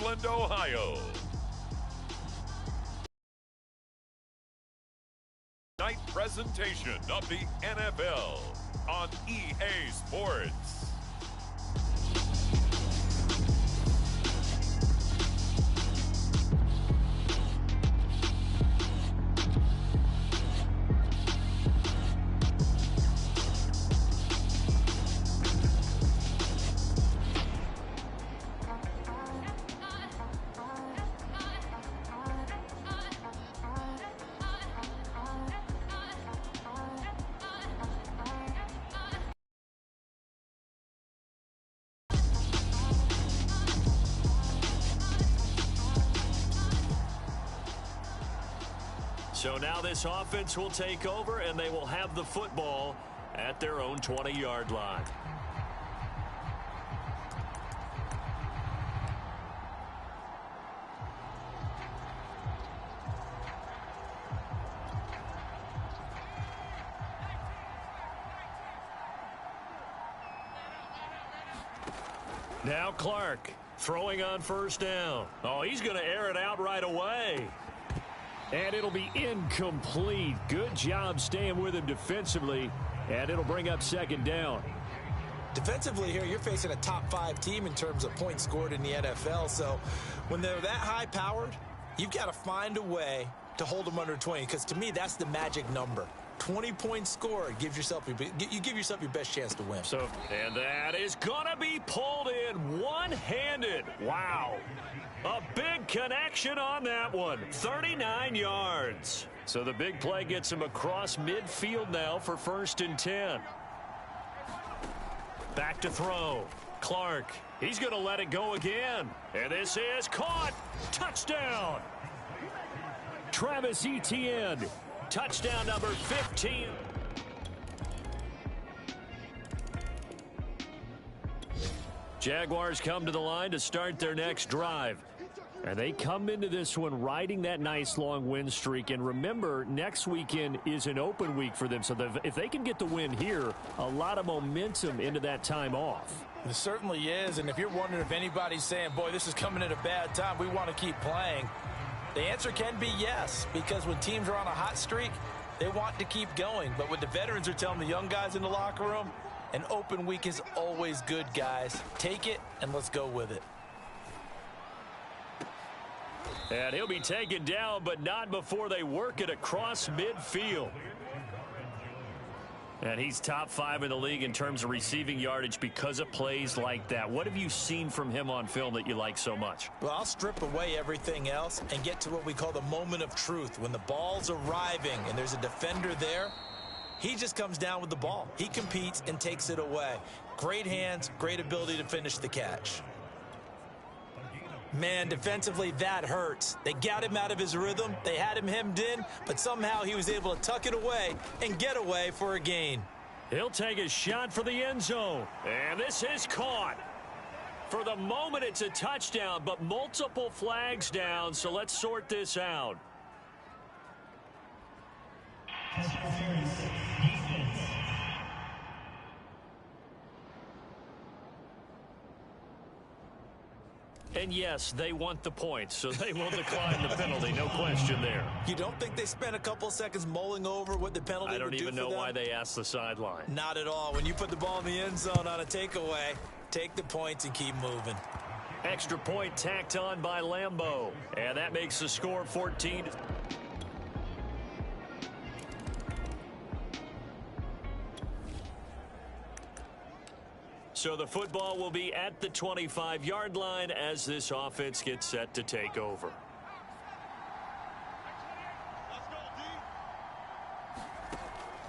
Cleveland, Ohio. Night presentation of the NFL on EA Sports. So now this offense will take over, and they will have the football at their own 20-yard line. Now Clark throwing on first down. Oh, he's going to air it out right away. And it'll be incomplete. Good job staying with him defensively, and it'll bring up second down. Defensively here, you're facing a top-5 team in terms of points scored in the NFL. So when they're that high-powered, you've got to find a way to hold them under 20, because to me, that's the magic number. 20 points scored gives yourself you give yourself your best chance to win. So, and that is going to be pulled in one-handed. Wow. A big connection on that one. 39 yards. So the big play gets him across midfield now for 1st and 10. Back to throw. Clark. He's going to let it go again. And this is caught. Touchdown. Travis Etienne. Touchdown number 15. Jaguars come to the line to start their next drive. And they come into this one riding that nice long win streak. And remember, next weekend is an open week for them. So if they can get the win here, a lot of momentum into that time off. It certainly is. And if you're wondering if anybody's saying, boy, this is coming at a bad time, we want to keep playing, the answer can be yes. Because when teams are on a hot streak, they want to keep going. But what the veterans are telling the young guys in the locker room, an open week is always good, guys. Take it and let's go with it. And he'll be taken down, but not before they work it across midfield. And he's top 5 in the league in terms of receiving yardage because of plays like that. What have you seen from him on film that you like so much? Well, I'll strip away everything else and get to what we call the moment of truth. When the ball's arriving and there's a defender there, he just comes down with the ball. He competes and takes it away. Great hands, great ability to finish the catch. Man, defensively, that hurts. They got him out of his rhythm. They had him hemmed in, but somehow he was able to tuck it away and get away for a gain. He'll take a shot for the end zone. And this is caught. For the moment, it's a touchdown, but multiple flags down, so let's sort this out. And yes, they want the points, so they will decline the penalty. No question there. You don't think they spent a couple seconds mulling over what the penalty would do for them? I don't even know why they asked the sideline. Not at all. When you put the ball in the end zone on a takeaway, take the points and keep moving. Extra point tacked on by Lambeau. And that makes the score 14. So the football will be at the 25-yard line as this offense gets set to take over.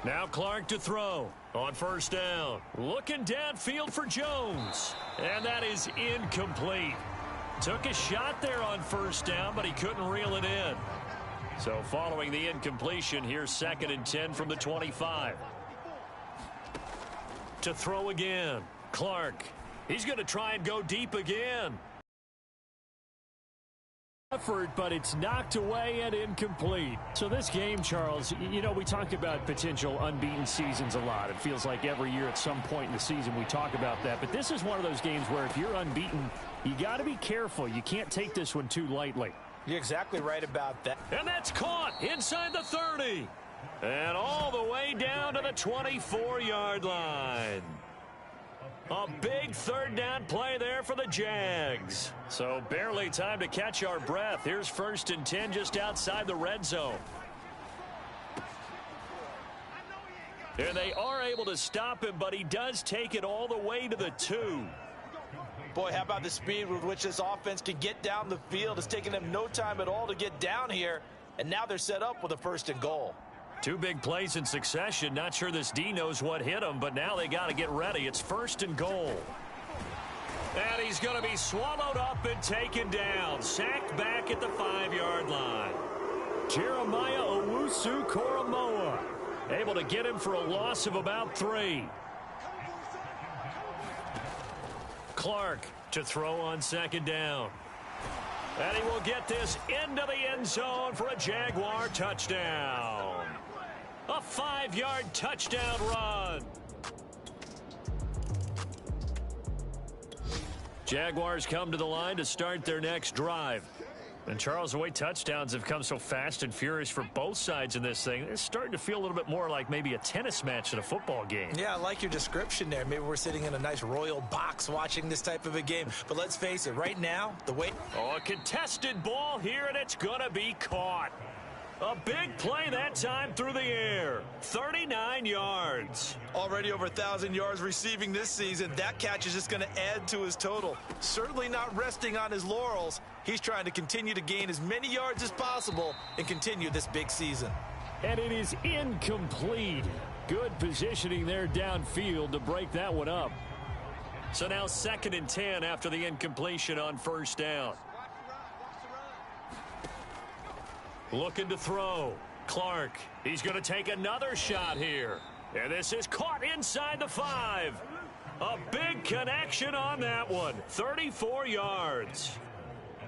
Now Clark to throw on first down. Looking downfield for Jones. And that is incomplete. Took a shot there on first down, but he couldn't reel it in. So following the incompletion, here's 2nd and 10 from the 25. To throw again. Clark, he's going to try and go deep again. Effort, but it's knocked away and incomplete. So this game, Charles, you know, we talk about potential unbeaten seasons a lot. It feels like every year at some point in the season we talk about that. But this is one of those games where if you're unbeaten, You got to be careful. You can't take this one too lightly. You're exactly right about that. And that's caught inside the 30. And all the way down to the 24-yard line. A big third down play there for the Jags. So barely time to catch our breath. Here's 1st and 10 just outside the red zone. And they are able to stop him, but he does take it all the way to the 2. Boy, how about the speed with which this offense can get down the field? It's taken them no time at all to get down here, and now they're set up with a 1st and goal. 2 big plays in succession. Not sure this D knows what hit him, but now they got to get ready. It's 1st and goal. And he's going to be swallowed up and taken down. Sacked back at the 5-yard line. Jeremiah Owusu-Koramoah able to get him for a loss of about 3. Clark to throw on 2nd down. And he will get this into the end zone for a Jaguar touchdown. A 5-yard touchdown run. Jaguars come to the line to start their next drive. And Charles, the way touchdowns have come so fast and furious for both sides in this thing, it's starting to feel a little bit more like maybe a tennis match than a football game. Yeah, I like your description there. Maybe we're sitting in a nice royal box watching this type of a game. But let's face it, right now, the way... Oh, a contested ball here, and it's going to be caught. A big play that time through the air. 39 yards. Already over 1,000 yards receiving this season. That catch is just going to add to his total. Certainly not resting on his laurels. He's trying to continue to gain as many yards as possible and continue this big season. And it is incomplete. Good positioning there downfield to break that one up. So now 2nd and 10 after the incompletion on 1st down. Looking to throw. Clark. He's going to take another shot here. And this is caught inside the 5. A big connection on that one. 34 yards.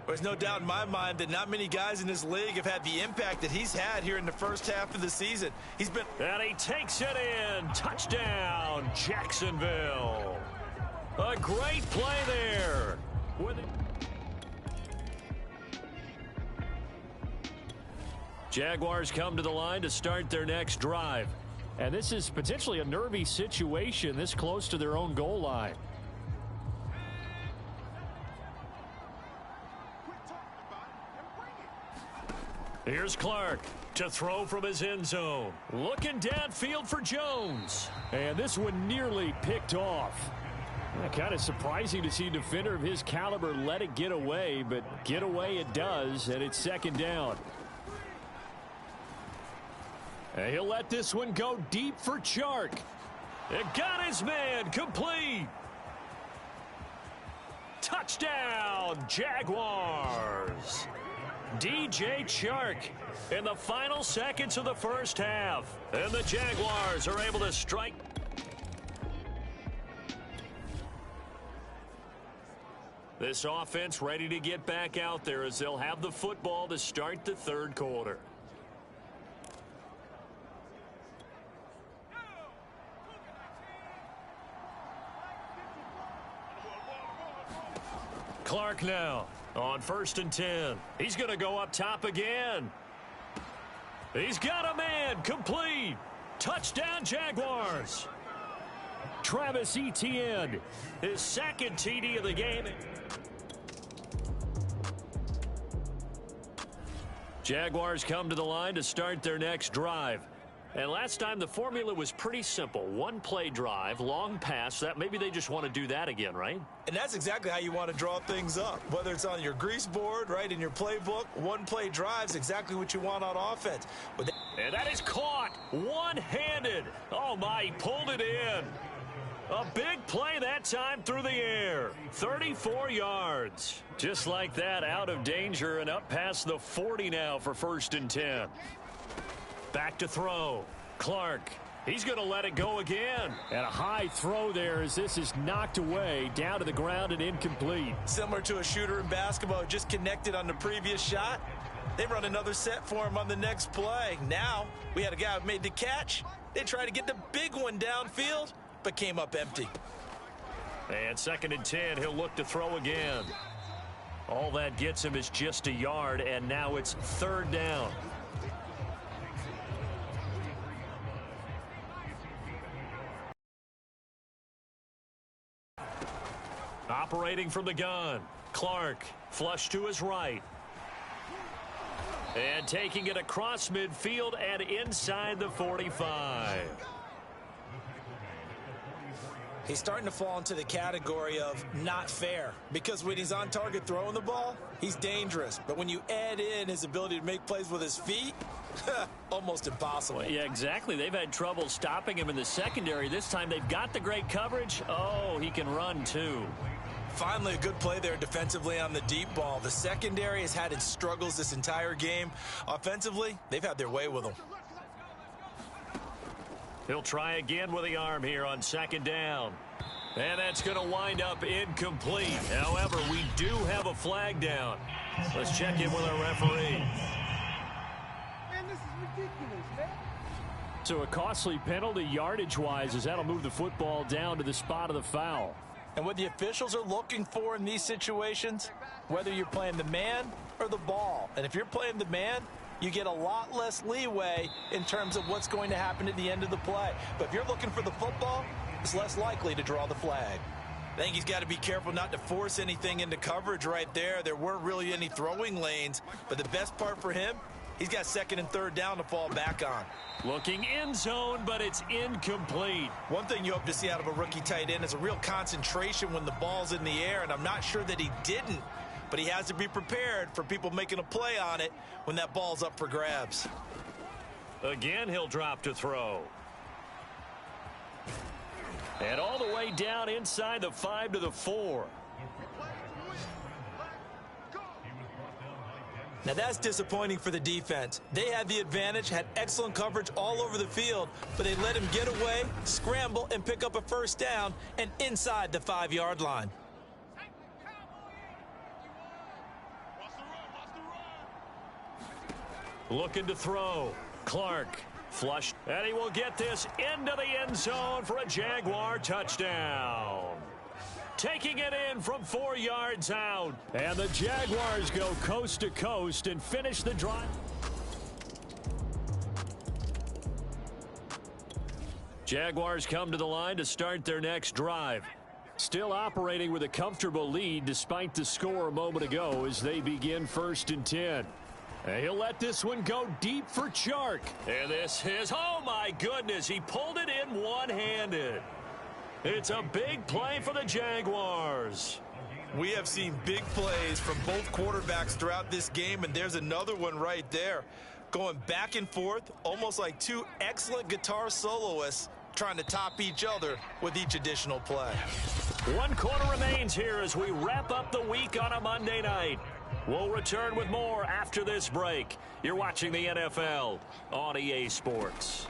There's no doubt in my mind that not many guys in this league have had the impact that he's had here in the first half of the season. He's been... And he takes it in. Touchdown, Jacksonville. A great play there. Jaguars come to the line to start their next drive. And this is potentially a nervy situation this close to their own goal line. Here's Clark to throw from his end zone. Looking downfield for Jones. And this one nearly picked off. Kind of surprising to see a defender of his caliber let it get away, but get away it does, and it's 2nd down. And he'll let this one go deep for Chark. It got his man complete. Touchdown, Jaguars. DJ Chark in the final seconds of the first half. And the Jaguars are able to strike. This offense ready to get back out there as they'll have the football to start the 3rd quarter. Clark now on 1st and 10. He's going to go up top again. He's got a man complete. Touchdown, Jaguars. Travis Etienne, his 2nd TD of the game. Jaguars come to the line to start their next drive. And last time the formula was pretty simple. 1-play drive, long pass. That maybe they just want to do that again, right? And that's exactly how you want to draw things up. Whether it's on your grease board, right, in your playbook, 1-play drives exactly what you want on offense. And that is caught one-handed. Oh, my, he pulled it in. A big play that time through the air. 34 yards. Just like that, out of danger and up past the 40 now for 1st and 10. Back to throw. Clark. He's going to let it go again. And a high throw there as this is knocked away down to the ground and incomplete. Similar to a shooter in basketball who just connected on the previous shot. They run another set for him on the next play. Now we had a guy who made the catch. They tried to get the big one downfield, but came up empty. And 2nd and 10, he'll look to throw again. All that gets him is just a yard, and now it's third down. Operating from the gun, Clark, flush to his right. And taking it across midfield and inside the 45. He's starting to fall into the category of not fair, because when he's on target throwing the ball, he's dangerous. But when you add in his ability to make plays with his feet, almost impossible. Well, yeah, exactly. They've had trouble stopping him in the secondary. This time they've got the great coverage. Oh, he can run too. Finally, a good play there defensively on the deep ball. The secondary has had its struggles this entire game. Offensively, they've had their way with him. He'll try again with the arm here on second down. And that's going to wind up incomplete. However, we do have a flag down. Let's check in with our referee. Man, this is ridiculous, man. So a costly penalty yardage-wise, as that'll move the football down to the spot of the foul. And what the officials are looking for in these situations, whether you're playing the man or the ball. And if you're playing the man, you get a lot less leeway in terms of what's going to happen at the end of the play. But if you're looking for the football, it's less likely to draw the flag. I think he's got to be careful not to force anything into coverage right there. There weren't really any throwing lanes. But the best part for him, he's got second and third down to fall back on. Looking in zone, but it's incomplete. One thing you hope to see out of a rookie tight end is a real concentration when the ball's in the air, and I'm not sure that he didn't. But he has to be prepared for people making a play on it when that ball's up for grabs. Again, he'll drop to throw. And all the way down inside the 5 to the 4. Now that's disappointing for the defense. They had the advantage, had excellent coverage all over the field, but they let him get away, scramble, and pick up a first down and inside the 5-yard line. Looking to throw. Clark flushed, and he will get this into the end zone for a Jaguar touchdown. Taking it in from 4 yards out. And the Jaguars go coast to coast and finish the drive. Jaguars come to the line to start their next drive. Still operating with a comfortable lead despite the score a moment ago as they begin 1st and 10. And he'll let this one go deep for Chark. And this is, oh my goodness, he pulled it in one-handed. It's a big play for the Jaguars. We have seen big plays from both quarterbacks throughout this game, and there's another one right there. Going back and forth, almost like two excellent guitar soloists trying to top each other with each additional play. 1 quarter remains here as we wrap up the week on a Monday night. We'll return with more after this break. You're watching the NFL on EA Sports.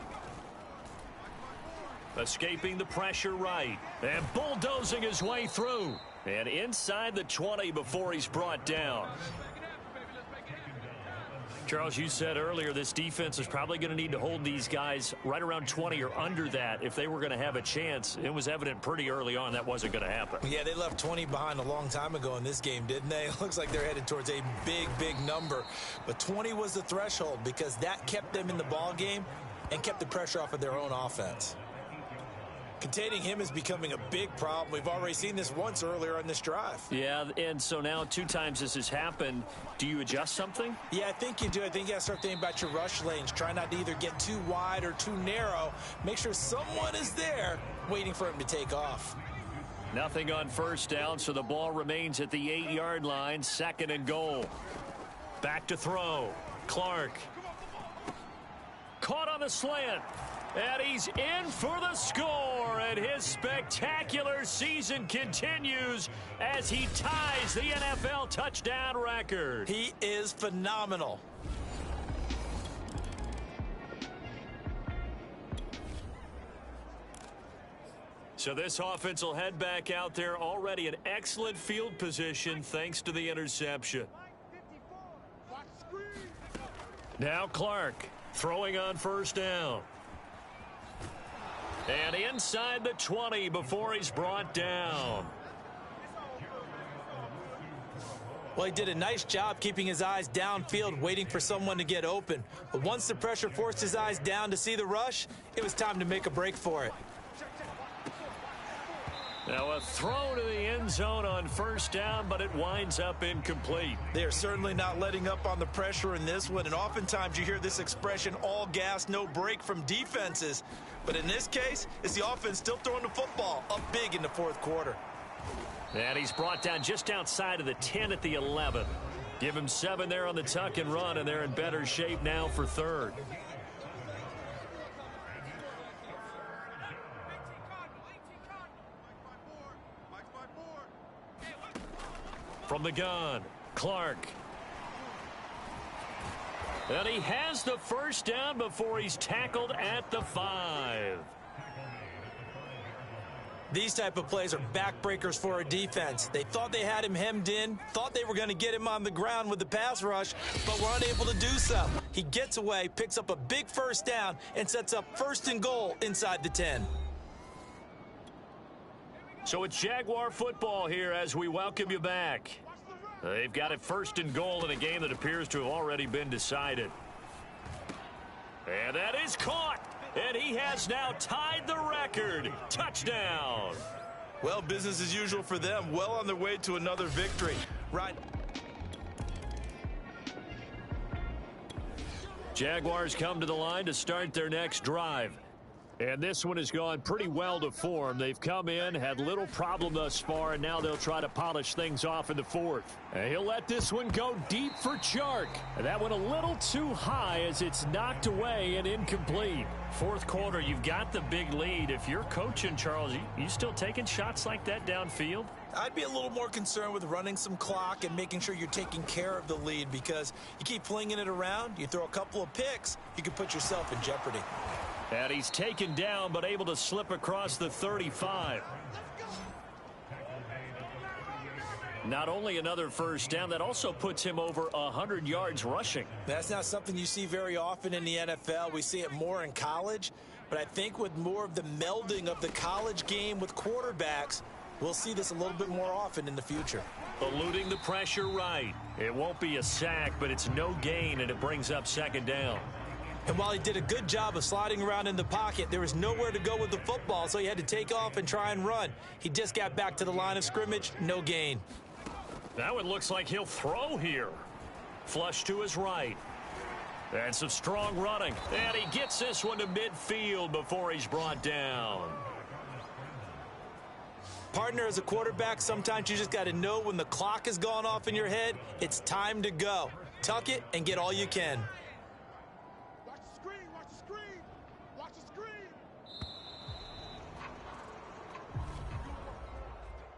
Escaping the pressure right. And bulldozing his way through. And inside the 20 before he's brought down. Charles, you said earlier this defense is probably going to need to hold these guys right around 20 or under that if they were going to have a chance. It was evident pretty early on that wasn't going to happen. Yeah, they left 20 behind a long time ago in this game, didn't they? It looks like they're headed towards a big, big number. But 20 was the threshold because that kept them in the ball game and kept the pressure off of their own offense. Containing him is becoming a big problem. We've already seen this once earlier on this drive. Yeah, and so now 2 times this has happened. Do you adjust something? Yeah, I think you do. I think you got to start thinking about your rush lanes. Try not to either get too wide or too narrow. Make sure someone is there waiting for him to take off. Nothing on first down, so the ball remains at the 8-yard line. 2nd and goal. Back to throw. Clark. Caught on the slant. And he's in for the score, and his spectacular season continues as he ties the NFL touchdown record. He is phenomenal. So this offense will head back out there already in excellent field position thanks to the interception. Now Clark throwing on first down. And inside the 20 before he's brought down. Well, he did a nice job keeping his eyes downfield, waiting for someone to get open. But once the pressure forced his eyes down to see the rush, it was time to make a break for it. Now a throw to the end zone on first down, but it winds up incomplete. They are certainly not letting up on the pressure in this one, and oftentimes you hear this expression, all gas, no break from defenses. But in this case, it's the offense still throwing the football up big in the fourth quarter. And he's brought down just outside of the 10 at the 11. Give him 7 there on the tuck and run, and they're in better shape now for third. From the gun, Clark. And he has the first down before he's tackled at the 5. These type of plays are backbreakers for a defense. They thought they had him hemmed in, thought they were going to get him on the ground with the pass rush, but were unable to do so. He gets away, picks up a big first down, and sets up 1st and goal inside the 10. So it's Jaguar football here as we welcome you back. They've got it 1st and goal in a game that appears to have already been decided. And that is caught. And he has now tied the record. Touchdown. Well, business as usual for them. Well on their way to another victory. Right. Jaguars come to the line to start their next drive. And this one has gone pretty well to form. They've come in, had little problem thus far, and now they'll try to polish things off in the 4th. And he'll let this one go deep for Chark. And that one a little too high as it's knocked away and incomplete. 4th quarter, you've got the big lead. If you're coaching, Charles, you still taking shots like that downfield? I'd be a little more concerned with running some clock and making sure you're taking care of the lead, because you keep flinging it around, you throw a couple of picks, you can put yourself in jeopardy. And he's taken down, but able to slip across the 35. Not only another first down, that also puts him over 100 yards rushing. That's not something you see very often in the NFL. We see it more in college. But I think with more of the melding of the college game with quarterbacks, we'll see this a little bit more often in the future. Eluding the pressure right. It won't be a sack, but it's no gain, and it brings up 2nd down. And while he did a good job of sliding around in the pocket, there was nowhere to go with the football, so he had to take off and try and run. He just got back to the line of scrimmage, no gain. That one looks like he'll throw here. Flush to his right. And some strong running. And he gets this one to midfield before he's brought down. Partner, as a quarterback, sometimes you just got to know when the clock has gone off in your head, it's time to go. Tuck it and get all you can.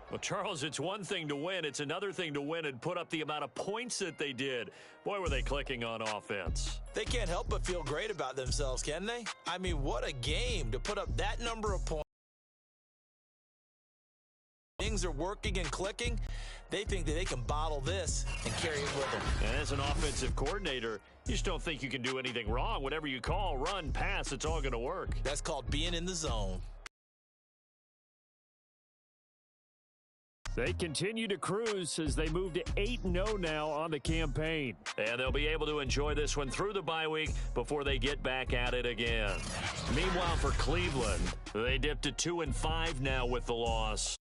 Well, Charles, it's one thing to win. It's another thing to win and put up the amount of points that they did. Boy, were they clicking on offense. They can't help but feel great about themselves, can they? I mean, what a game to put up that number of points. Things are working and clicking. They think that they can bottle this and carry it with them. And as an offensive coordinator, you just don't think you can do anything wrong. Whatever you call, run, pass, it's all going to work. That's called being in the zone. They continue to cruise as they move to 8-0 now on the campaign. And they'll be able to enjoy this one through the bye week before they get back at it again. Meanwhile, for Cleveland, they dipped to 2-5 now with the loss.